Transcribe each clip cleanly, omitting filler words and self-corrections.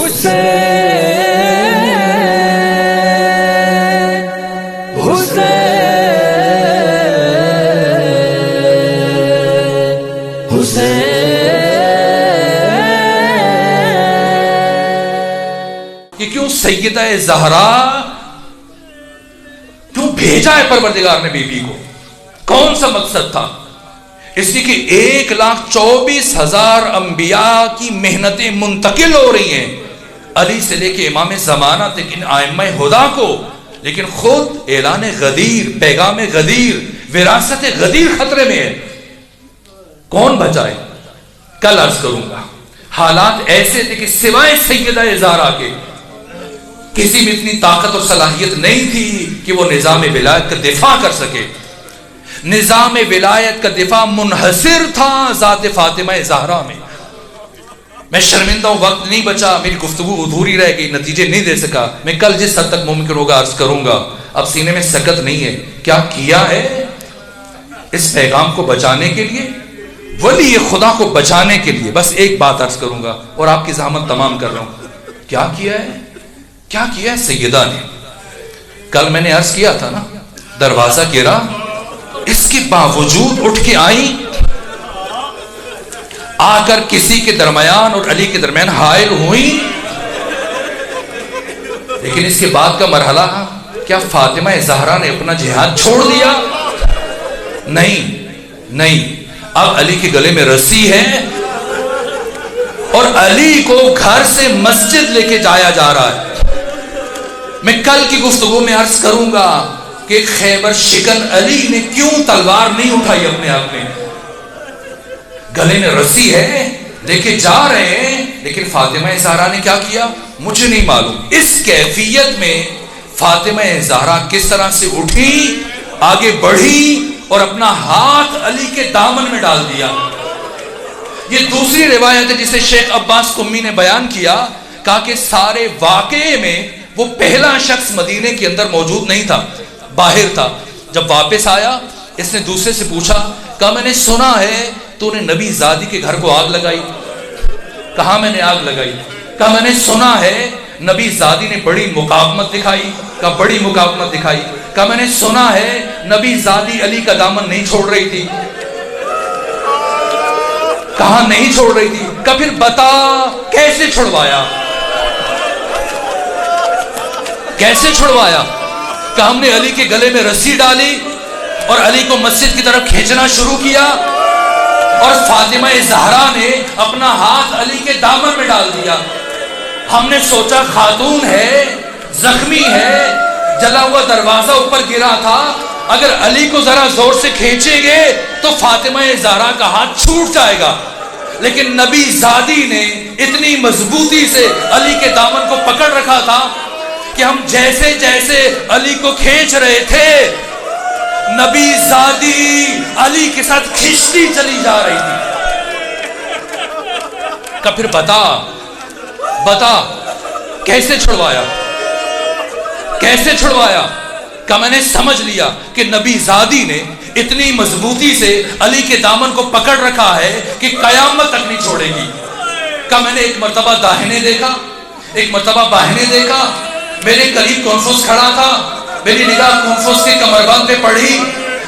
کہ کیوں سیدہ زہرا کیوں بھیجا ہے پروردگار نے بی بی کو؟ کون سا مقصد تھا؟ اس لیے کہ 1,24,000 انبیاء کی محنتیں منتقل ہو رہی ہیں علی سے لے کے امام زمانہ تک ان ائمہ ہدا کو، لیکن خود اعلان غدیر، پیغام غدیر، وراثت غدیر خطرے میں ہے. کون بچائے؟ کل عرض کروں گا. حالات ایسے تھے کہ سوائے سیدہ زہرا کے کسی میں اتنی طاقت اور صلاحیت نہیں تھی کہ وہ نظام ولایت کا دفاع کر سکے. نظام ولایت کا دفاع منحصر تھا ذات فاطمہ زہرا میں. میں شرمندہ ہوں، وقت نہیں بچا، میری گفتگو ادھوری رہ گئی، نتیجے نہیں دے سکا. میں کل جس حد تک ممکن ہوگا عرض کروں گا. اب سینے میں سکت نہیں ہے. کیا کیا ہے اس پیغام کو بچانے کے لیے، ولی خدا کو بچانے کے لیے؟ بس ایک بات عرض کروں گا اور آپ کی زحمت تمام کر رہا ہوں. کیا کیا ہے؟ کیا کیا ہے سیدہ نے؟ کل میں نے عرض کیا تھا نا، دروازہ گرا، اس کے باوجود اٹھ کے آئی، آ کر کسی کے درمیان اور علی کے درمیان حائل ہوئی. لیکن اس کے بعد کا مرحلہ، کیا فاطمہ زہرا نے اپنا جہاد چھوڑ دیا؟ نہیں نہیں. اب علی کے گلے میں رسی ہے اور علی کو گھر سے مسجد لے کے جایا جا رہا ہے. میں کل کی گفتگو میں عرض کروں گا کہ خیبر شکن علی نے کیوں تلوار نہیں اٹھائی اپنے آپ میں. گلے میں رسی ہے، لے کے جا رہے ہیں، لیکن فاطمہ زہرا نے کیا کیا مجھے نہیں معلوم. اس کیفیت میں فاطمہ زہرا کس طرح سے اٹھی، آگے بڑھی اور اپنا ہاتھ علی کے دامن میں ڈال دیا. یہ دوسری روایت ہے جسے شیخ عباس قمی نے بیان کیا. کہا کہ سارے واقعے میں وہ پہلا شخص مدینے کے اندر موجود نہیں تھا، باہر تھا. جب واپس آیا اس نے دوسرے سے پوچھا، کہا میں نے سنا ہے تو نے نبی زادی کے گھر کو آگ لگائی. کہاں میں نے آگ لگائی؟ کہا میں نے سنا ہے نبی زادی نے بڑی مقاومت دکھائی. کہا بڑی مقاومت دکھائی. کہا میں نے سنا ہے نبی زادی علی کا دامن نہیں چھوڑ رہی تھی. کہاں نہیں چھوڑ رہی تھی؟ کہا پھر بتا کیسے چھڑوایا؟ کیسے چھڑوایا؟ کہ ہم نے علی کے گلے میں رسی ڈالی اور علی کو مسجد کی طرف کھینچنا شروع کیا اور فاطمہ زہرا نے اپنا ہاتھ علی کے دامن میں ڈال دیا. ہم نے سوچا خاتون ہے، زخمی ہے، جلا ہوا دروازہ اوپر گرا تھا، اگر علی کو ذرا زور سے کھینچیں گے تو فاطمہ زہرا کا ہاتھ چھوٹ جائے گا. لیکن نبی زادی نے اتنی مضبوطی سے علی کے دامن کو پکڑ رکھا تھا کہ ہم جیسے جیسے علی کو کھینچ رہے تھے، نبی زادی علی کے ساتھ کھینچتی چلی جا رہی تھی. کہ پھر بتا کیسے چھڑوایا؟ کیسے چھڑوایا؟ کہ میں نے سمجھ لیا کہ نبی زادی نے اتنی مضبوطی سے علی کے دامن کو پکڑ رکھا ہے کہ قیامت تک نہیں چھوڑے گی. کہ میں نے ایک مرتبہ داہنے دیکھا، ایک مرتبہ بائیں دیکھا، میرے قریب کنفوس کھڑا تھا، میری نگاہ کنفوس کے کمربند پہ پڑی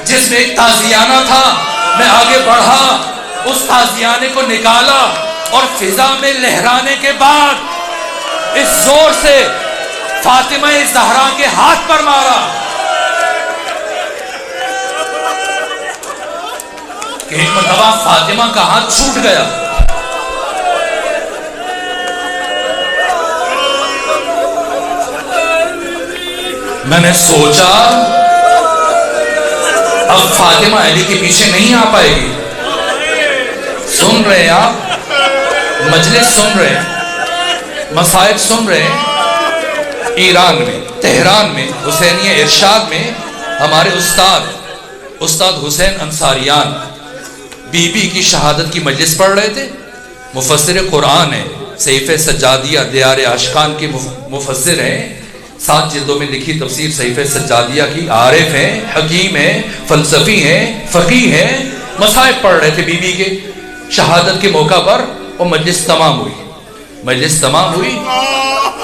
جس میں ایک تازیانہ تھا. میں آگے بڑھا، اس تازیانے کو نکالا اور فضا میں لہرانے کے بعد اس زور سے فاطمہ زہرا کے ہاتھ پر مارا کہ ایک مرتبہ فاطمہ کا ہاتھ چھوٹ گیا. میں نے سوچا اب فاطمہ علی کے پیچھے نہیں آ پائے گی. سن رہے ہیں آپ؟ مجلس سن رہے ہیں، مصائب سن رہے ہیں. ایران میں، تہران میں، حسینیہ ارشاد میں ہمارے استاد حسین انصاریان بی بی کی شہادت کی مجلس پڑھ رہے تھے. مفسر قرآن ہے، صحیفہ سجادیہ دیار عاشقان کے مفسر ہیں. 7 جلدوں میں لکھی تفسیر صحیفہ سجادیہ کی. عارف ہیں، حکیم ہیں، فلسفی ہیں، فقیہ ہیں. مصائب پڑھ رہے تھے بی بی کے شہادت کے موقع پر اور مجلس تمام ہوئی. مجلس تمام ہوئی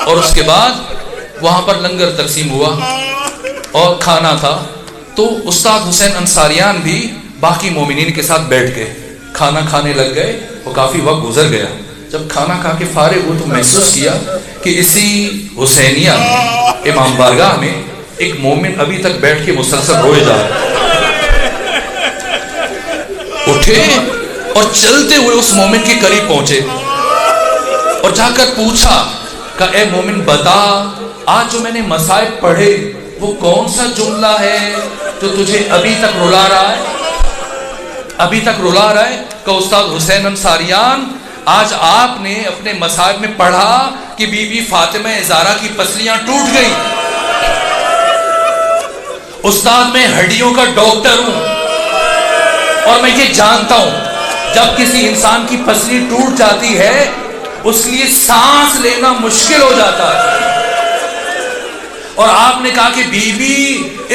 اور اس کے بعد وہاں پر لنگر تقسیم ہوا اور کھانا تھا، تو استاد حسین انصاریان بھی باقی مومنین کے ساتھ بیٹھ گئے، کھانا کھانے لگ گئے اور کافی وقت گزر گیا۔ جب کھانا کھا کے فارغ ہوئے تو محسوس کیا کہ اسی حسینیہ میں امام بارگاہ میں ایک مومن ابھی تک بیٹھ کے مسلسل روئے جا رہا ہے۔ اٹھے اور چلتے ہوئے اس مومن کے قریب پہنچے اور جا کر پوچھا کہ اے مومن بتا، آج جو میں نے مصائب پڑھے وہ کون سا جملہ ہے جو تجھے ابھی تک رلا رہا ہے؟ ابھی تک رلا رہا ہے کہ استاد حسین انصاریان، آج آپ نے اپنے مصائب میں پڑھا کہ بی بی فاطمہ زہرا کی پسلیاں ٹوٹ گئی۔ استاد میں ہڈیوں کا ڈاکٹر ہوں اور میں یہ جانتا ہوں جب کسی انسان کی پسلی ٹوٹ جاتی ہے اس لیے سانس لینا مشکل ہو جاتا ہے، اور آپ نے کہا کہ بی بی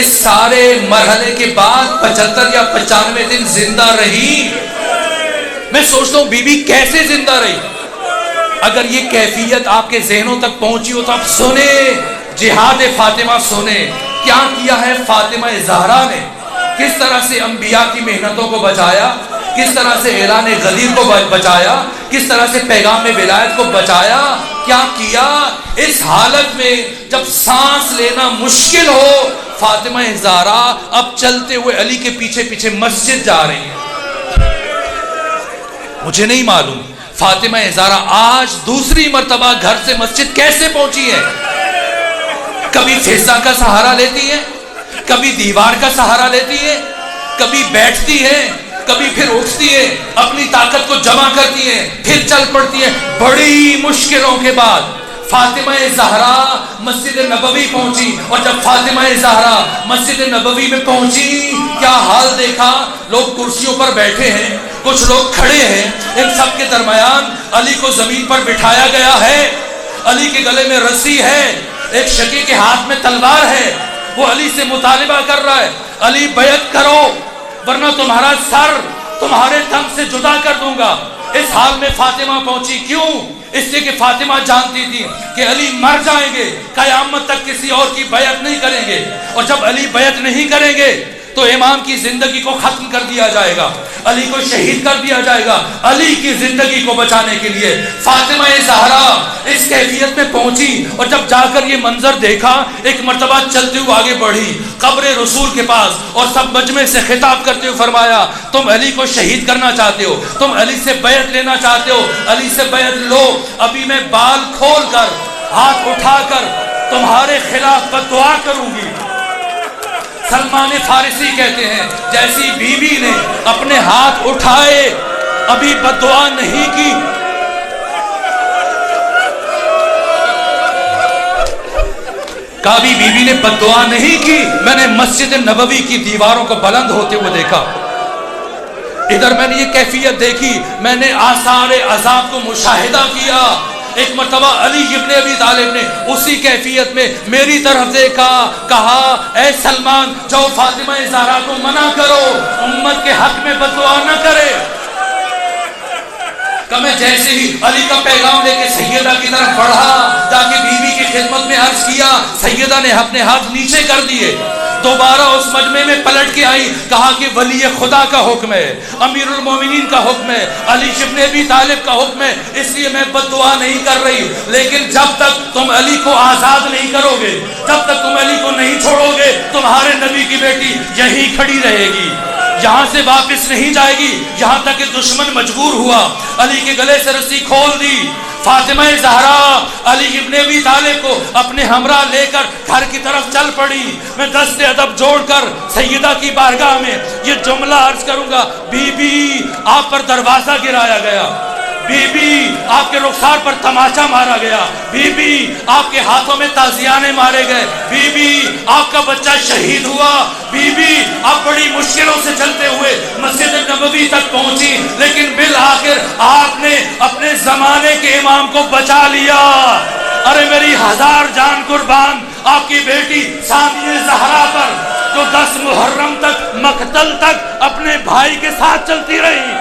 اس سارے مرحلے کے بعد 75 یا 95 دن زندہ رہی۔ میں سوچتا ہوں بی بی کیسے زندہ رہی؟ اگر یہ کیفیت آپ کے ذہنوں تک پہنچی ہو تو آپ سنیں جہاد فاطمہ، سنیں کیا کیا ہے فاطمہ زہرا نے، کس طرح سے انبیاء کی محنتوں کو بچایا، کس طرح سے اعلان غدیر کو بچایا، کس طرح سے پیغام ولایت کو بچایا، کیا کیا اس حالت میں جب سانس لینا مشکل ہو۔ فاطمہ زہرا اب چلتے ہوئے علی کے پیچھے پیچھے مسجد جا رہی ہیں۔ مجھے نہیں معلوم فاطمہ زہرا آج دوسری مرتبہ گھر سے مسجد کیسے پہنچی ہے۔ کبھی فضا کا سہارا لیتی ہے، کبھی دیوار کا سہارا لیتی ہے، کبھی بیٹھتی ہے، کبھی پھر اٹھتی ہے، اپنی طاقت کو جمع کرتی ہے، پھر چل پڑتی ہے۔ بڑی مشکلوں کے بعد فاطمہ زہرا مسجد نبوی پہنچی، اور جب فاطمہ زہرا مسجد نبوی میں پہنچی کیا حال دیکھا؟ لوگ کرسیوں پر بیٹھے ہیں، کچھ لوگ کھڑے ہیں، ان سب کے درمیان علی کو زمین پر بٹھایا گیا ہے، علی کے گلے میں رسی ہے، ایک شقی کے ہاتھ میں تلوار ہے، وہ علی سے مطالبہ کر رہا ہے علی بیعت کرو ورنہ تمہارا سر تمہارے دم سے جدا کر دوں گا۔ اس حال میں فاطمہ پہنچی، کیوں؟ اس لیے کہ فاطمہ جانتی تھی کہ علی مر جائیں گے، قیامت تک کسی اور کی بیعت نہیں کریں گے، اور جب علی بیعت نہیں کریں گے تو امام کی زندگی کو ختم کر دیا جائے گا، علی کو شہید کر دیا جائے گا۔ علی کی زندگی کو بچانے کے لیے فاطمہ زہرا اس کیفیت میں پہنچی، اور جب جا کر یہ منظر دیکھا ایک مرتبہ چلتے ہوئے آگے بڑھی قبر رسول کے پاس، اور سب مجمع سے خطاب کرتے ہوئے فرمایا تم علی کو شہید کرنا چاہتے ہو، تم علی سے بیعت لینا چاہتے ہو، علی سے بیعت لو، ابھی میں بال کھول کر ہاتھ اٹھا کر تمہارے خلاف بددعا کروں گی۔ سلمان فارسی کہتے ہیں جیسی بی بی نے اپنے ہاتھ اٹھائے ابھی بددعا نہیں کی، کبھی بی بی نے بددعا نہیں کی۔ میں نے مسجد نبوی کی دیواروں کو بلند ہوتے ہوئے دیکھا، ادھر میں نے یہ کیفیت دیکھی، میں نے آثار عذاب کو مشاہدہ کیا۔ ایک مرتبہ علی ابن ابی طالب نے اسی کیفیت میں میری طرف دیکھا، کہا اے سلمان جاؤ فاطمہ زہرا کو منع کرو، امت کے حق میں بددعا نہ کرے۔ کہ میں جیسے ہی علی کا پیغام لے کے سیدہ کی طرف بڑھا، جا کے بی بی کی خدمت میں عرض کیا، سیدہ نے اپنے ہاتھ نیچے کر دیے، دوبارہ اس مجمع میں پلٹ کے آئی، کہا کہ ولی خدا کا حکم ہے، امیر المومنین کا حکم ہے، علی ابن ابی طالب کا حکم ہے، اس لیے میں بددعا نہیں کر رہی، لیکن جب تک تم علی کو آزاد نہیں کرو گے، جب تک تم علی کو نہیں چھوڑو گے، تمہارے نبی کی بیٹی یہی کھڑی رہے گی، یہاں سے واپس نہیں جائے گی، یہاں تک کہ دشمن مجبور ہوا، علی کے گلے سے رسی کھول دی۔ فاطمہ زہرا علی ابن ابی طالب کو اپنے ہمراہ لے کر گھر کی طرف چل پڑی۔ میں دست ادب جوڑ کر سیدہ کی بارگاہ میں یہ جملہ عرض کروں گا، بی بی آپ پر دروازہ گرایا گیا، بی بی آپ کے رخسار پر تماچا مارا گیا، بی بی آپ کے ہاتھوں میں تازیانے مارے گئے، بی بی آپ کا بچہ شہید ہوا، بی بی آپ بڑی مشکلوں سے چلتے ہوئے مسجد نبوی تک پہنچی، لیکن بالآخر آپ نے اپنے زمانے کے امام کو بچا لیا۔ ارے میری ہزار جان قربان، آپ کی بیٹی ثانیہ زہرا پر جو 10 محرم تک مقتل تک اپنے بھائی کے ساتھ چلتی رہی،